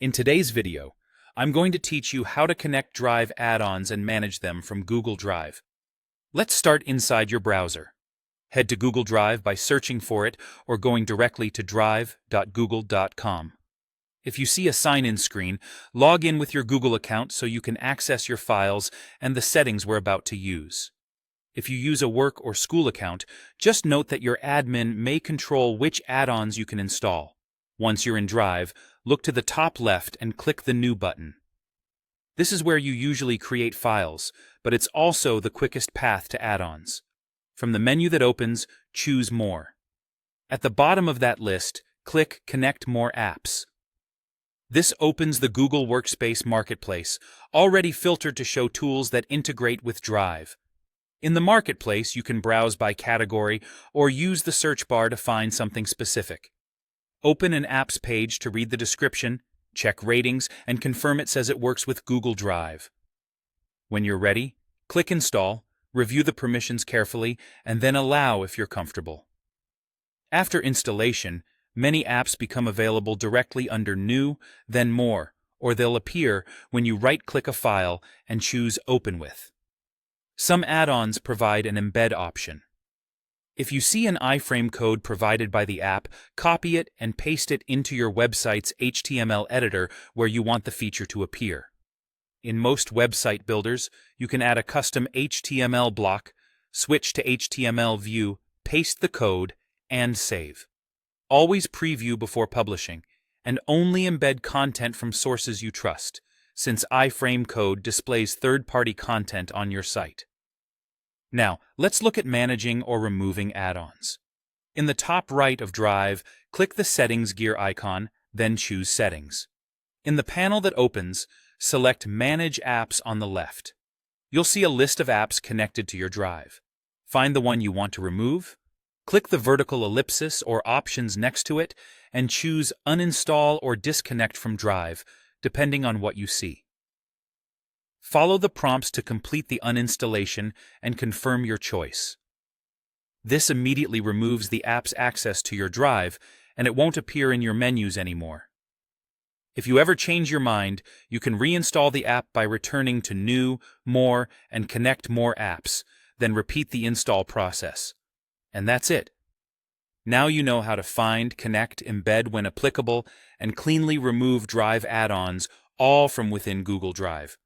In today's video, I'm going to teach you how to connect Drive add-ons and manage them from Google Drive. Let's start inside your browser. Head to Google Drive by searching for it or going directly to drive.google.com. If you see a sign-in screen, log in with your Google account so you can access your files and the settings we're about to use. If you use a work or school account, just note that your admin may control which add-ons you can install. Once you're in Drive, look to the top left and click the New button. This is where you usually create files, but it's also the quickest path to add-ons. From the menu that opens, choose More. At the bottom of that list, click Connect More Apps. This opens the Google Workspace Marketplace, already filtered to show tools that integrate with Drive. In the Marketplace, you can browse by category or use the search bar to find something specific. Open an apps page to read the description, check ratings, and confirm it says it works with Google Drive. When you're ready, click Install, review the permissions carefully, and then Allow if you're comfortable. After installation, many apps become available directly under New, then More, or they'll appear when you right-click a file and choose Open With. Some add-ons provide an embed option. If you see an iframe code provided by the app, copy it and paste it into your website's HTML editor where you want the feature to appear. In most website builders, you can add a custom HTML block, switch to HTML view, paste the code, and save. Always preview before publishing, and only embed content from sources you trust, since iframe code displays third-party content on your site. Now, let's look at managing or removing add-ons. In the top right of Drive, click the Settings gear icon, then choose Settings. In the panel that opens, select Manage Apps on the left. You'll see a list of apps connected to your Drive. Find the one you want to remove, click the vertical ellipsis or options next to it, and choose Uninstall or Disconnect from Drive, depending on what you see. Follow the prompts to complete the uninstallation and confirm your choice. This immediately removes the app's access to your Drive, and it won't appear in your menus anymore. If you ever change your mind, you can reinstall the app by returning to New, More, and Connect More Apps, then repeat the install process. And that's it. Now you know how to find, connect, embed when applicable, and cleanly remove Drive add-ons, all from within Google Drive.